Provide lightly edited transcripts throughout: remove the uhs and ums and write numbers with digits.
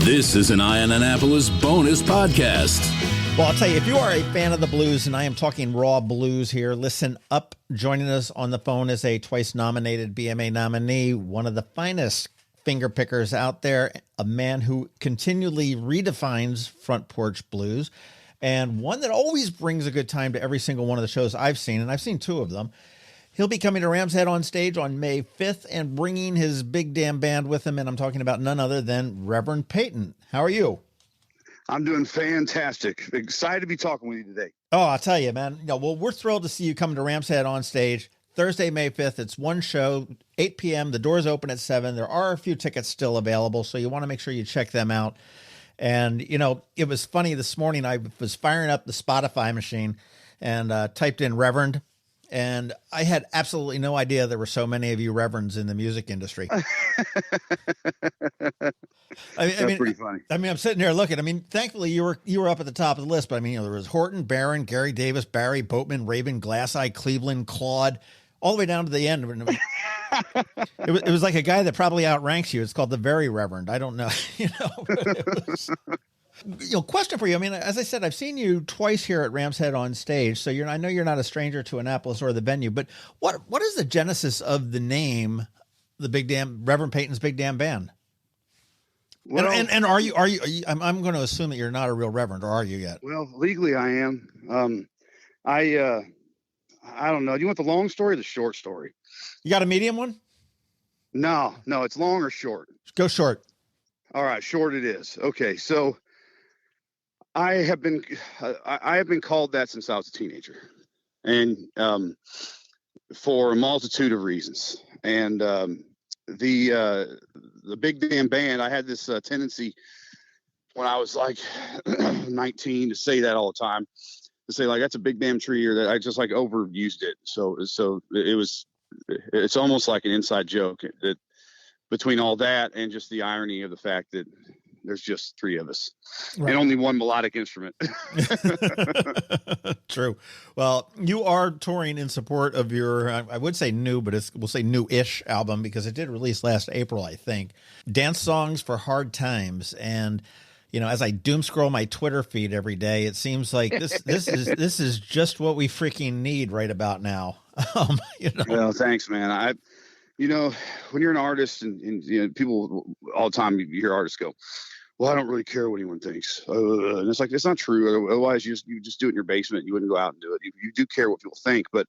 This is an Eye on Annapolis bonus podcast. Well, I'll tell you, if you are a fan of the blues, and I am talking raw blues here, listen up. Joining us on the phone is a twice-nominated BMA nominee, one of the finest finger pickers out there, a man who continually redefines front porch blues, and one that always brings a good time to every single one of the shows I've seen, and I've seen two of them. He'll be coming to Ram's Head on stage on May 5th and bringing his big damn band with him, and I'm talking about none other than Reverend Peyton. How are you? I'm doing fantastic. Excited to be talking with you today. Oh, I'll tell you, man. Well, we're thrilled to see you come to Ram's Head on stage Thursday, May 5th. It's one show, 8 p.m. The doors open at 7. There are a few tickets still available, so you want to make sure you check them out. And, you know, it was funny this morning. I was firing up the Spotify machine and typed in Reverend. And I had absolutely no idea there were so many of you reverends in the music industry. That's pretty funny. I mean, I'm sitting there looking. I mean, thankfully you were up at the top of the list. But I mean, you know, there was Horton, Barron, Gary Davis, Barry, Boatman, Raven, Glasseye, Cleveland, Claude, all the way down to the end. It was like a guy that probably outranks you. It's called the Very Reverend. I don't know. You know, question for you. I mean, as I said, I've seen you twice here at Ram's Head on stage, so I know you're not a stranger to Annapolis or the venue. But what is the genesis of the name, the Big Damn Reverend Peyton's Big Damn Band? Well, and are you? I'm going to assume that you're not a real reverend, or are you yet? Well, legally I am. I don't know. Do you want the long story or the short story? You got a medium one? No, it's long or short. Go short. All right, short it is. Okay, so I have been called that since I was a teenager, and for a multitude of reasons. And the Big Damn Band, I had this tendency when I was like 19 to say that all the time, to say like that's a big damn tree, or that I just like overused it. So it's almost like an inside joke that between all that and just the irony of the fact that there's just three of us, right, and only one melodic instrument. True. Well, you are touring in support of your, I would say new, but we'll say new-ish album, because it did release last April, I think. Dance Songs for Hard Times. And, you know, as I doom scroll my Twitter feed every day, it seems like this is just what we freaking need right about now. You know? Well, thanks, man. You know, when you're an artist and you know, people all the time, you hear artists go, well, I don't really care what anyone thinks. And it's like, it's not true. Otherwise, you just do it in your basement. You wouldn't go out and do it. You do care what people think. But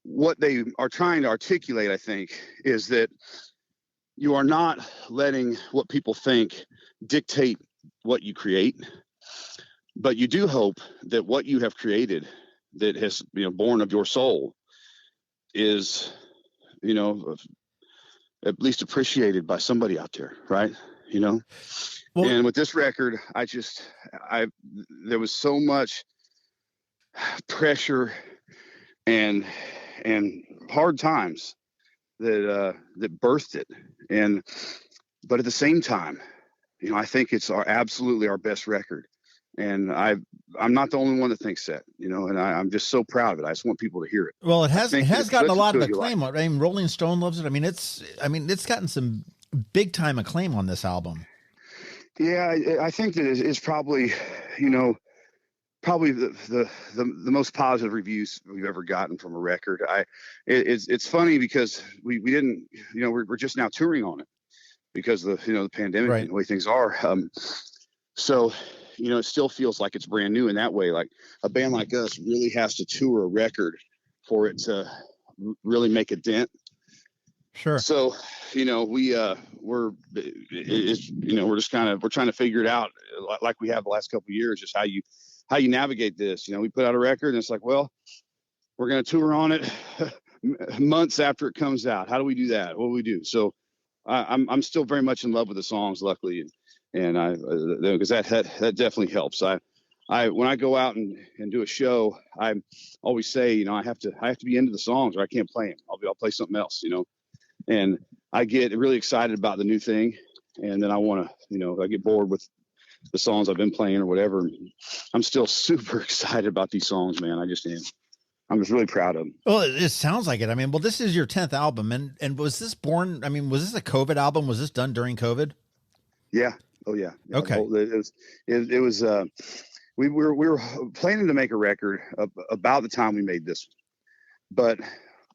what they are trying to articulate, I think, is that you are not letting what people think dictate what you create. But you do hope that what you have created that has, you know, born of your soul is, you know, at least appreciated by somebody out there, right? You know? Well, and with this record, there was so much pressure and hard times that birthed it. But at the same time, you know, I think it's absolutely our best record. And I'm not the only one that thinks that, you know, and I'm just so proud of it. I just want people to hear it. Well, it has gotten a lot of acclaim. I mean, Rolling Stone loves it. I mean, it's gotten some big time acclaim on this album. Yeah, I think that it's probably, you know, the most positive reviews we've ever gotten from a record. It's funny because we didn't, you know, we're just now touring on it because of the pandemic, right, and the way things are. So, you know, it still feels like it's brand new in that way. Like a band like us really has to tour a record for it to really make a dent. Sure. So, you know, we're just we're trying to figure it out like we have the last couple of years, just how you navigate this. You know, we put out a record and it's like, well, we're going to tour on it months after it comes out. How do we do that? What do we do? So I'm still very much in love with the songs, luckily. And because that definitely helps. When I go out and do a show, I always say, you know, I have to be into the songs or I can't play them. I'll play something else, you know. And I get really excited about the new thing, and then I want to, you know, I get bored with the songs I've been playing or whatever. I'm still super excited about these songs, man. I just am. I'm just really proud of them. Well, it sounds like it. I mean, well, this is your 10th album, and was this born? I mean, was this a COVID album? Was this done during COVID? Yeah. Oh yeah. Okay. It was we were planning to make a record about the time we made this, but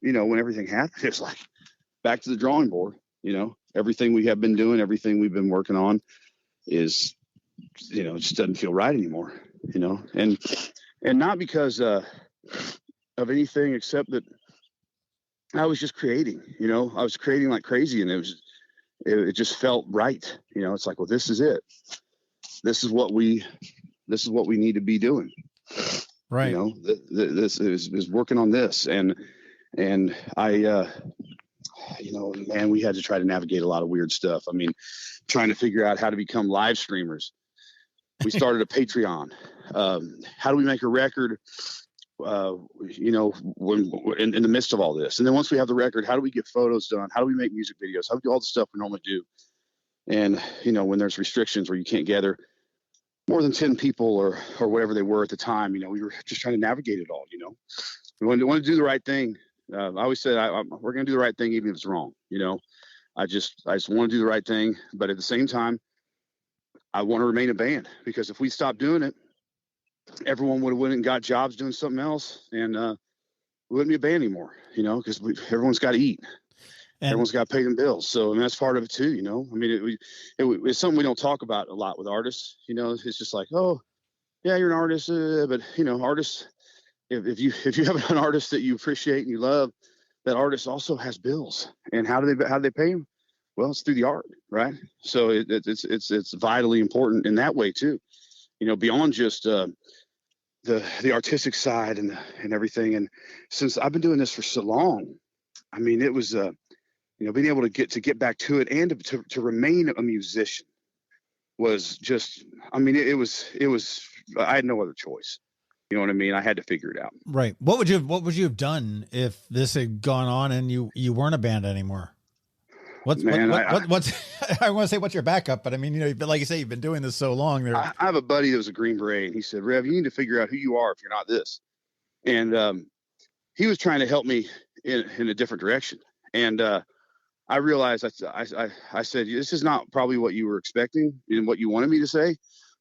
when everything happened, it was like back to the drawing board. Everything we have been doing, everything we've been working on is, it just doesn't feel right anymore. And not because of anything except that I was just creating. I was creating like crazy, and it just felt right. It's like, well, this is it. This is what we need to be doing. Right. This is working on this, and I, man, we had to try to navigate a lot of weird stuff. I mean, trying to figure out how to become live streamers. We started a Patreon. How do we make a record? When in the midst of all this, and then once we have the record, how do we get photos done? How do we make music videos? How do we do all the stuff we normally do? And when there's restrictions where you can't gather more than 10 people or whatever they were at the time, we were just trying to navigate it all. We wanted to do the right thing. I always said we're going to do the right thing even if it's wrong. I just want to do the right thing, but at the same time, I want to remain a band, because if we stopped doing it, everyone would have went and got jobs doing something else, and we wouldn't be a band anymore. Because everyone's got to eat. And everyone's got to pay them bills. So, that's part of it too, I mean, it's something we don't talk about a lot with artists. It's just like, oh, yeah, you're an artist, but artists, if you have an artist that you appreciate and you love, that artist also has bills. And how do they pay them? Well, it's through the art, right? So it's vitally important in that way too. Beyond just the artistic side and everything. And since I've been doing this for so long, I mean, it was being able to get back to it and to remain a musician was just, I mean, it was I had no other choice. You know what I mean? I had to figure it out. Right. What would you have done if this had gone on and you weren't a band anymore? What's I want to say what's your backup, but I mean, like you say, you've been doing this so long. I have a buddy that was a Green Beret, and he said, Rev, you need to figure out who you are if you're not this. And he was trying to help me in a different direction. And I realized, I said, this is not probably what you were expecting and what you wanted me to say,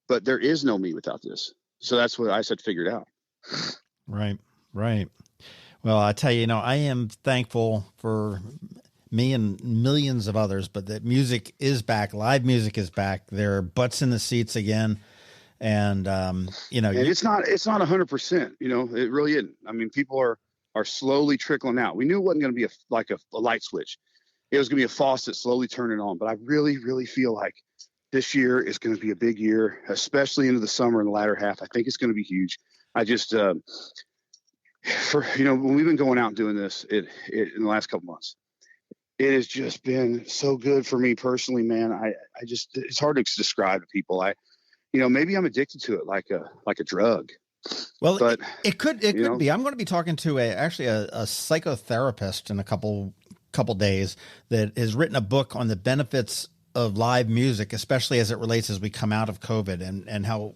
but there is no me without this. So that's what I said, figured out. Right. Well, I tell you, I am thankful for me and millions of others, but that music is back. Live music is back. There are butts in the seats again. And, and it's not 100%, it really isn't. I mean, people are slowly trickling out. We knew it wasn't going to be a light switch. It was going to be a faucet slowly turning on. But I really, really feel like this year is going to be a big year, especially into the summer and the latter half. I think it's going to be huge. I just, when we've been going out and doing this in the last couple months, it has just been so good for me personally, man. I just, it's hard to describe to people. Maybe I'm addicted to it like a drug. Well, but it could be. I'm going to be talking to a psychotherapist in a couple days that has written a book on the benefits of live music, especially as it relates as we come out of COVID, and how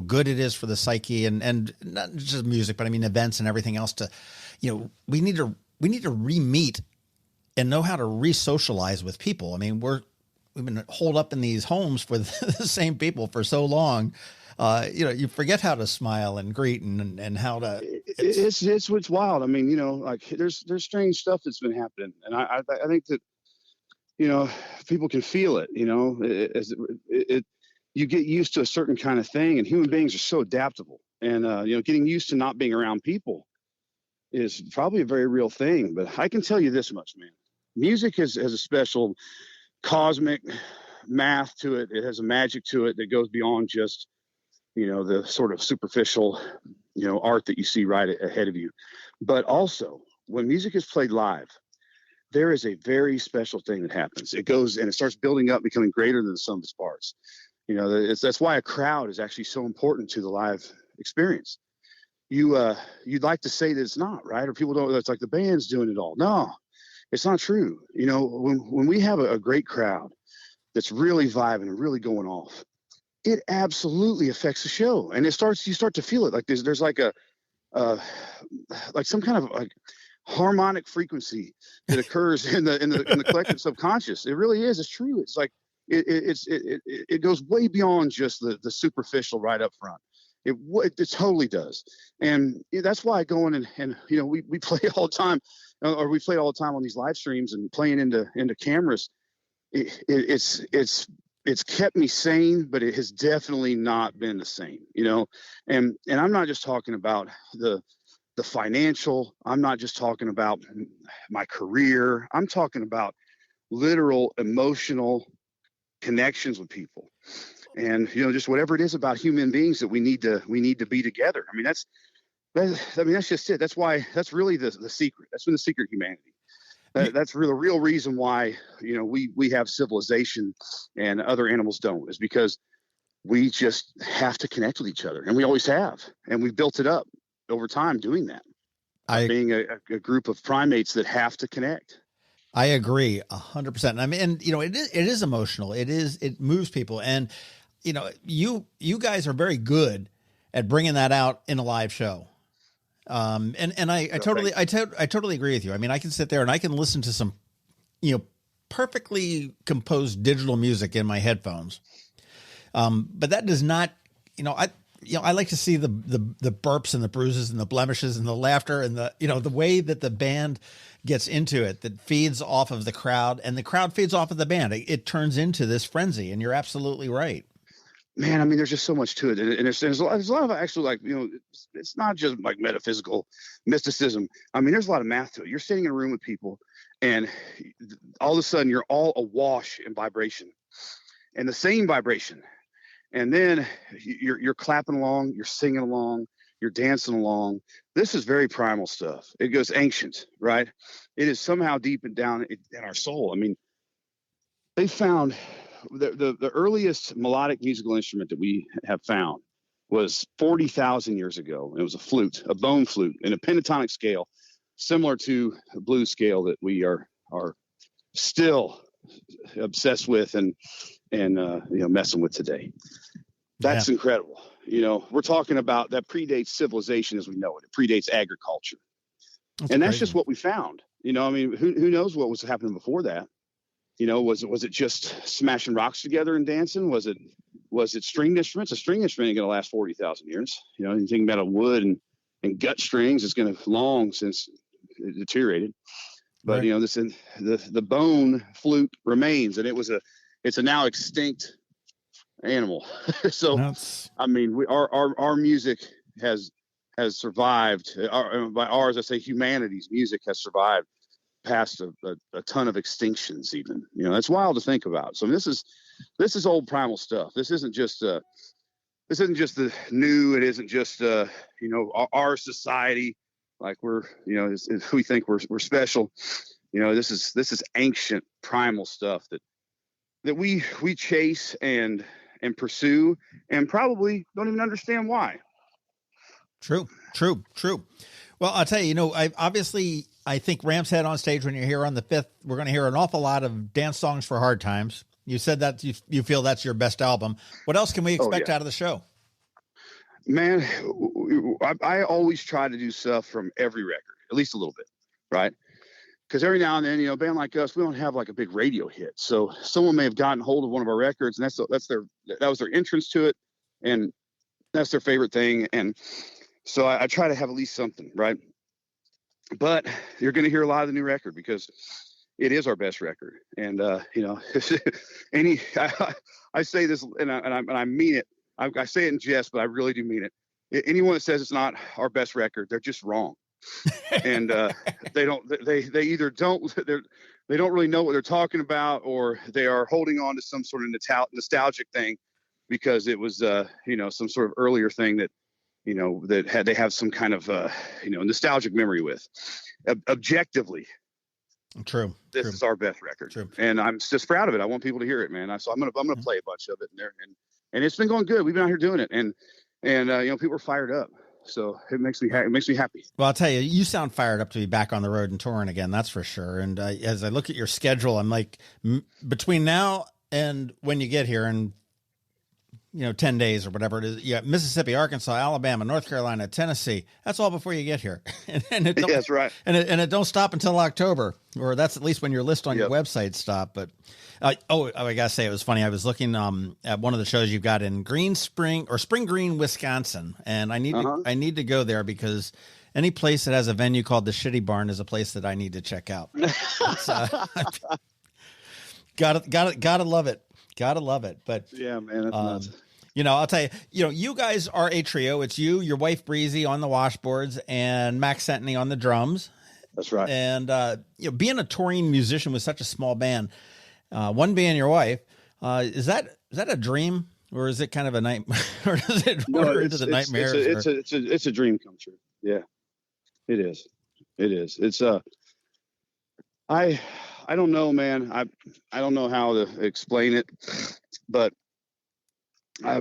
good it is for the psyche, and not just music, but I mean events and everything else. We need to re-meet and know how to re-socialize with people. I mean, we've been holed up in these homes for the same people for so long. You forget how to smile and greet and how to. It's wild. I mean, like there's strange stuff that's been happening, and I think that people can feel it. You get used to a certain kind of thing, and human beings are so adaptable. And getting used to not being around people is probably a very real thing. But I can tell you this much, man: music has a special cosmic math to it. It has a magic to it that goes beyond just the sort of superficial art that you see right ahead of you. But also, when music is played live, there is a very special thing that happens. It goes and it starts building up, becoming greater than the sum of its parts. That's why a crowd is actually so important to the live experience. You'd like to say that it's not, right? Or people don't. It's like the band's doing it all. No, it's not true. When we have a great crowd that's really vibing and really going off, it absolutely affects the show, and you start to feel it. Like there's like like some kind of like harmonic frequency that occurs in the collective subconscious. It really is. It's true. It's like it goes way beyond just the superficial right up front. It totally does. And that's why I go in and we play all the time, or we play all the time on these live streams and playing into cameras. It's kept me sane, but it has definitely not been the same, and I'm not just talking about the financial. I'm not just talking about my career. I'm talking about literal emotional connections with people, and just whatever it is about human beings that we need to be together. I mean, that's just it. That's really the secret. That's been the secret of humanity. That's really the real reason why we have civilization and other animals don't, is because we just have to connect with each other, and we always have, and we've built it up over time doing that. Being a group of primates that have to connect. I agree 100%. I mean, and it is emotional. It moves people, and you guys are very good at bringing that out in a live show. And I totally agree with you. I mean, I can sit there and I can listen to some, perfectly composed digital music in my headphones. But that does not, I like to see the burps and the bruises and the blemishes and the laughter and the way that the band gets into it, that feeds off of the crowd, and the crowd feeds off of the band. It turns into this frenzy, and you're absolutely right. Man, I mean, there's just so much to it, and there's a lot of actually, it's not just like metaphysical mysticism. I mean, there's a lot of math to it. You're sitting in a room with people, and all of a sudden, you're all awash in vibration, and the same vibration, and then you're clapping along, you're singing along, you're dancing along. This is very primal stuff. It goes ancient, right? It is somehow deep and down in our soul. I mean, they found. The earliest melodic musical instrument that we have found was 40,000 years ago. It was a flute, a bone flute, in a pentatonic scale, similar to a blues scale that we are still obsessed with and messing with today. That's incredible. We're talking about that predates civilization as we know it. It predates agriculture, that's crazy. Just what we found. I mean, who knows what was happening before that? Was it just smashing rocks together and dancing? Was it stringed instruments? A string instrument ain't going to last 40,000 years. You think about a wood and gut strings, it's going to long since it deteriorated. But right. The bone flute remains, and it's a now extinct animal. So I mean, our music has survived. By ours, I say humanity's music has survived past a ton of extinctions even. That's wild to think about. So this is old primal stuff. This isn't just the new. It isn't just our society, like we think we're special. This is ancient primal stuff that we chase and pursue, and probably don't even understand why. True. Well, I'll tell you, I think Ram's Head on Stage, when you're here on the 5th, we're going to hear an awful lot of dance songs for hard times. You said that you feel that's your best album. What else can we expect out of the show? Man, I always try to do stuff from every record, at least a little bit, right? Because every now and then, a band like us, we don't have like a big radio hit. So someone may have gotten hold of one of our records, and that was their entrance to it, and that's their favorite thing. And so I try to have at least something, right? But you're going to hear a lot of the new record because it is our best record. And I say this and I mean it. I say it in jest, but I really do mean it. Anyone that says it's not our best record, they're just wrong. And they either don't really know what they're talking about, or they are holding on to some sort of nostalgic thing because it was some sort of earlier thing that they have some kind of nostalgic memory with. Objectively, true. This is our best record. True. And I'm just proud of it. I want people to hear it, man. So I'm gonna play a bunch of it in there, and it's been going good. We've been out here doing it, and people are fired up. So it makes me happy. Well, I'll tell you, you sound fired up to be back on the road and touring again. That's for sure. And as I look at your schedule, I'm like, between now and when you get here, and 10 days or whatever it is. Yeah, Mississippi, Arkansas, Alabama, North Carolina, Tennessee. That's all before you get here. and it don't, Yeah, that's right. And it don't stop until October, or that's at least when your list on your website stop. But I gotta say, it was funny. I was looking at one of the shows you've got in Spring Green, Wisconsin, and I need to go there because any place that has a venue called the Shitty Barn is a place that I need to check out. Gotta love it. Gotta love it. But yeah, man, that's nuts. I'll tell you, you guys are a trio. It's you, your wife Breezy on the washboards, and Max Sentney on the drums. That's right. And being a touring musician with such a small band, one being your wife, is that a dream, or is it kind of a nightmare? Or is it a nightmare? It's a dream come true. Yeah, it is. It is. It's I don't know, man. I don't know how to explain it, but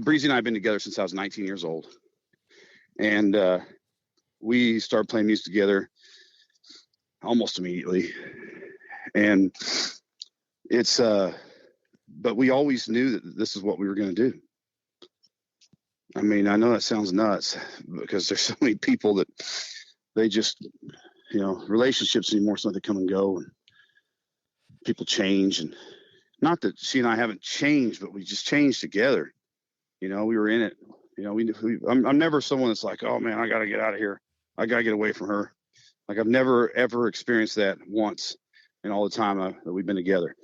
Breezy and I have been together since I was 19 years old, and we started playing music together almost immediately. And it's but we always knew that this is what we were going to do. I mean, I know that sounds nuts because there's so many people that they just, relationships anymore, so they come and go, and people change. And not that she and I haven't changed, but we just changed together. We were in it. I'm never someone that's like, oh man, I got to get out of here. I got to get away from her. Like, I've never ever experienced that once in all the time that we've been together.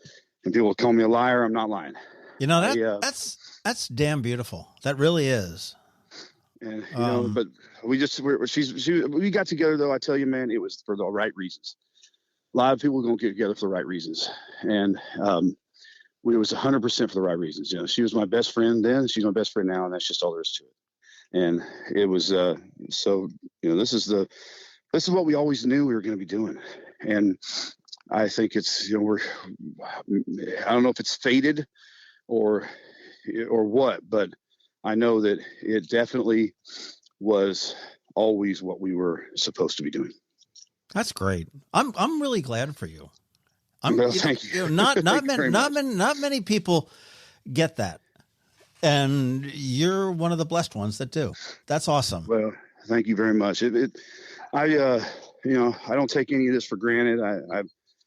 And people call me a liar. I'm not lying. That's damn beautiful. That really is. And but we got together though. I tell you, man, it was for the right reasons. A lot of people don't get together for the right reasons, and it was 100% for the right reasons. She was my best friend then. She's my best friend now, and that's just all there is to it. And it was so. This is what we always knew we were going to be doing, and I think it's I don't know if it's fated or what, but I know that it definitely was always what we were supposed to be doing. That's great. I'm really glad for you. Thank you. Not many people get that, and you're one of the blessed ones that do. That's awesome. Well, thank you very much. I don't take any of this for granted.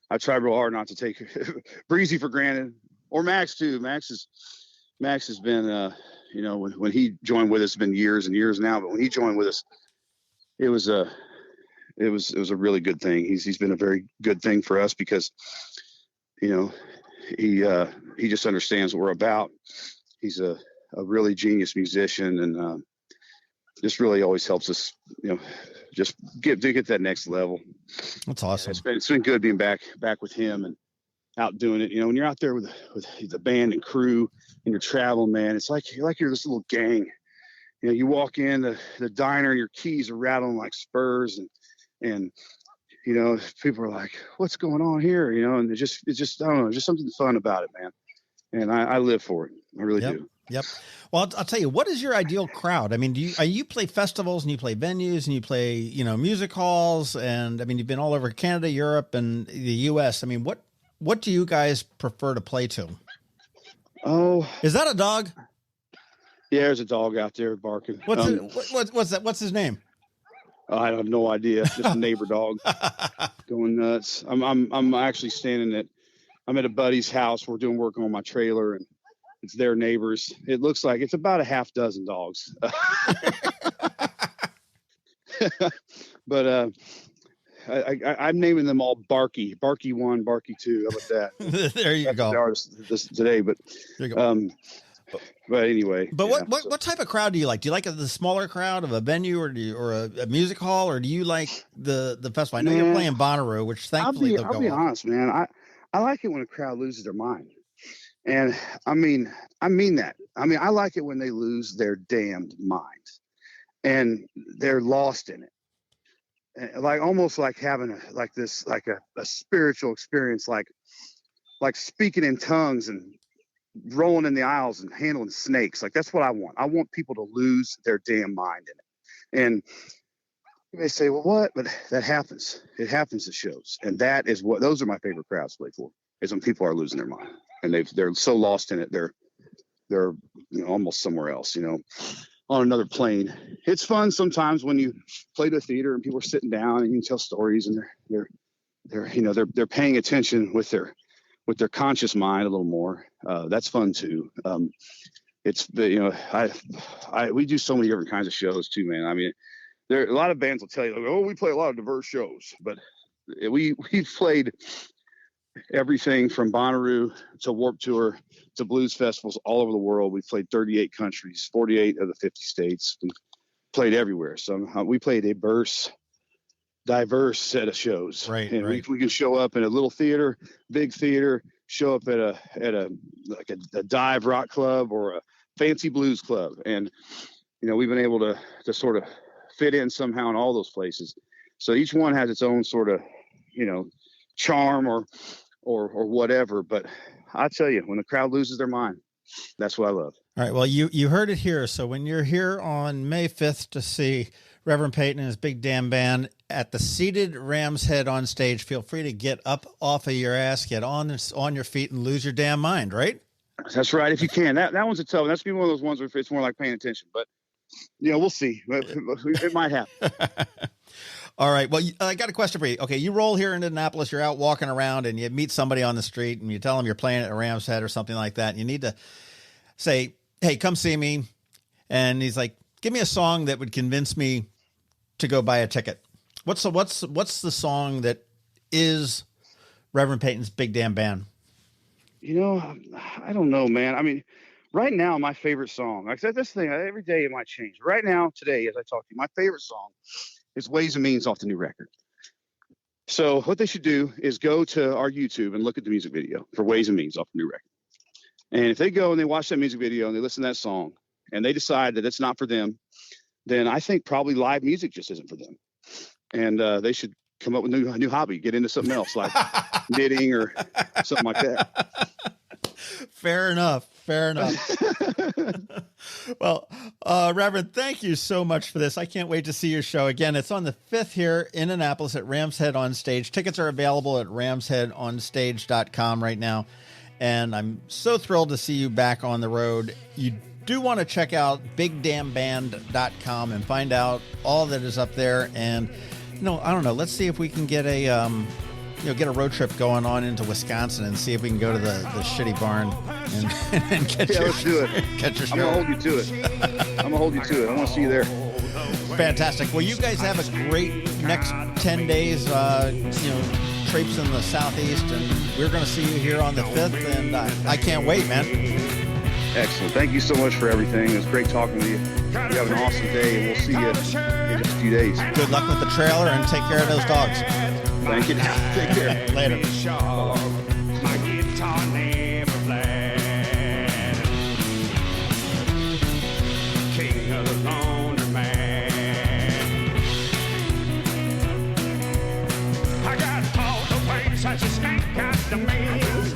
I try real hard not to take Breezy for granted, or Max too. Max has been when he joined with us, it's been years and years now, but when he joined with us, it was a really good thing. He's been a very good thing for us because, he just understands what we're about. He's a really genius musician, and just really always helps us, just get that next level. That's awesome. It's been good being back with him and out doing it. When you're out there with the band and crew and you're traveling, man, it's like you're this little gang. You walk in the diner and your keys are rattling like spurs, and people are like, what's going on here? And it's just I don't know, just something fun about it, man. And I live for it. I really do. Yep. Well, I'll tell you, what is your ideal crowd? I mean, you play festivals and you play venues and you play, music halls, and I mean, you've been all over Canada, Europe, and the US. I mean, what do you guys prefer to play to? Oh, is that a dog? Yeah, there's a dog out there barking. What's that? What's his name? I have no idea. Just a neighbor dog going nuts. I'm actually I'm at a buddy's house. We're doing work on my trailer, and it's their neighbors. It looks like it's about a half dozen dogs. But I'm naming them all Barky 1, Barky 2. How about that? There you go. This today, but there you go. But anyway. But what type of crowd do you like? Do you like the smaller crowd of a venue, or a music hall, or do you like the festival? I know you're playing Bonnaroo, which thankfully I'll be honest, man. I like it when a crowd loses their mind. And I mean that. I mean, I like it when they lose their damned mind and they're lost in it. And like almost like having a spiritual experience, like speaking in tongues and rolling in the aisles and handling snakes. Like, that's what I want. I want people to lose their damn mind in it. And you may say, well, what? But that happens. It happens at shows. And those are my favorite crowds to play for, is when people are losing their mind and they're so lost in it. They're almost somewhere else, on another plane. It's fun sometimes when you play the theater and people are sitting down and you can tell stories and they're paying attention with their conscious mind a little more. That's fun too. We do so many different kinds of shows too, man. I mean, there a lot of bands will tell you, oh, we play a lot of diverse shows, but we've played everything from Bonnaroo to Warped Tour to blues festivals all over the world. We've played 38 countries, 48 of the 50 states. We've played everywhere. So we played a diverse set of shows. Right. And we can show up in a little theater, big theater, show up at a dive rock club or a fancy blues club. And, we've been able to sort of fit in somehow in all those places. So each one has its own sort of, charm or whatever. But I tell you, when the crowd loses their mind, that's what I love. All right. Well, you heard it here. So when you're here on May 5th to see Reverend Peyton and his big damn band at the seated Ram's Head on stage, feel free to get up off of your ass, get on your feet and lose your damn mind, right? That's right. If you can. That one's a tough one. That's one of those ones where it's more like paying attention. But, we'll see. It might happen. All right. Well, I got a question for you. Okay, you roll here in Indianapolis, you're out walking around and you meet somebody on the street and you tell them you're playing at Ram's Head or something like that. And you need to say, hey, come see me. And he's like, give me a song that would convince me to go buy a ticket. What's the song that is Reverend Peyton's big damn band? I don't know, man. I mean, right now, my favorite song, like this thing, every day it might change. Right now, today, as I talk to you, my favorite song is Ways and Means off the new record. So what they should do is go to our YouTube and look at the music video for Ways and Means off the new record. And if they go and they watch that music video and they listen to that song and they decide that it's not for them, then I think probably live music just isn't for them. And they should come up with a new hobby, get into something else like knitting or something like that. Fair enough. Well, Reverend, thank you so much for this. I can't wait to see your show again. It's on the 5th here in Annapolis at Ram's Head on Stage. Tickets are available at ramsheadonstage.com right now. And I'm so thrilled to see you back on the road. You do want to check out bigdamnband.com and find out all that is up there. And, I don't know. Let's see if we can get a road trip going on into Wisconsin and see if we can go to the shitty barn and get let's do it. Catch your show. I'm going to hold you to it. I want to see you there. Fantastic. Well, you guys have a great next 10 days, traipse in the Southeast, and we're going to see you here on the 5th, and I can't wait, man. Excellent. Thank you so much for everything. It was great talking with you. You have an awesome day, and we'll see you in just a few days. Good luck with the trailer, and take care of those dogs. Thank you. Take care. Later. My guitar never played. King of the laundromat. I got all the ways that you ain't got the means.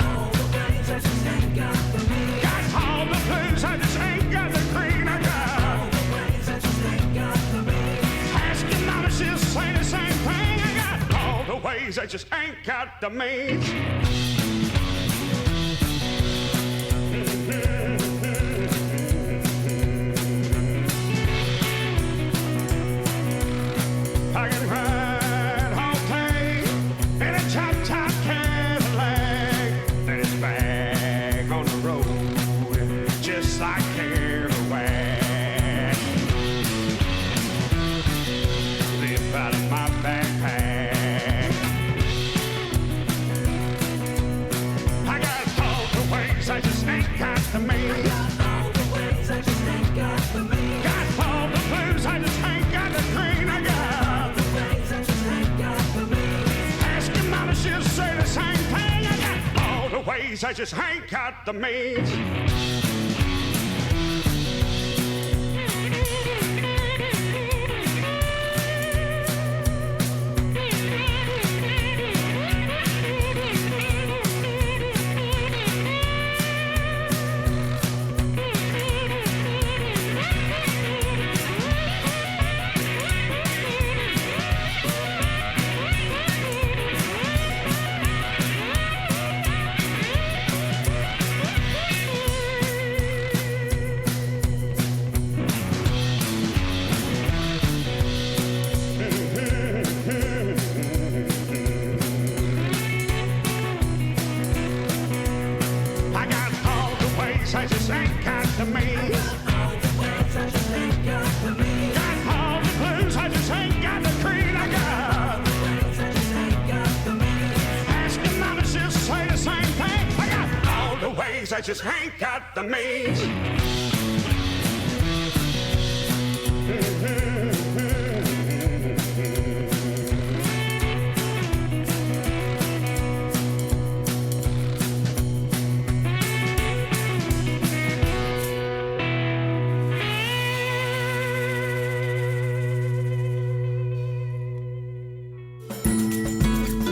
Got all the blues, I just ain't got the green. I got all the ways that you ain't got the means. Ask your mama, she'll say the same thing. I got all the ways I just ain't got the means. I can ride all day in a top Cadillac, then it's back on the road, just like Kerouac. Live out of my backpack. I got all the ways I just ain't got the means. Got all the ways I just ain't got the means. Got all the blues I just ain't got the green. I got all the ways I just ain't got the means. Ask your mama, she'll say the same thing. I got all the ways I just ain't got the means. ways, I just ain't got the means.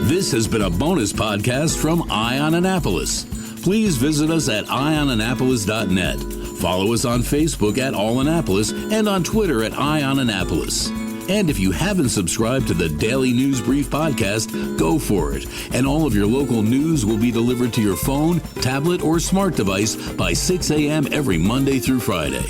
This has been a bonus podcast from Ion Annapolis. Please visit us at ionannapolis.net. Follow us on Facebook at All Annapolis and on Twitter at Ion Annapolis. And if you haven't subscribed to the Daily News Brief podcast, go for it. And all of your local news will be delivered to your phone, tablet, or smart device by 6 a.m. every Monday through Friday.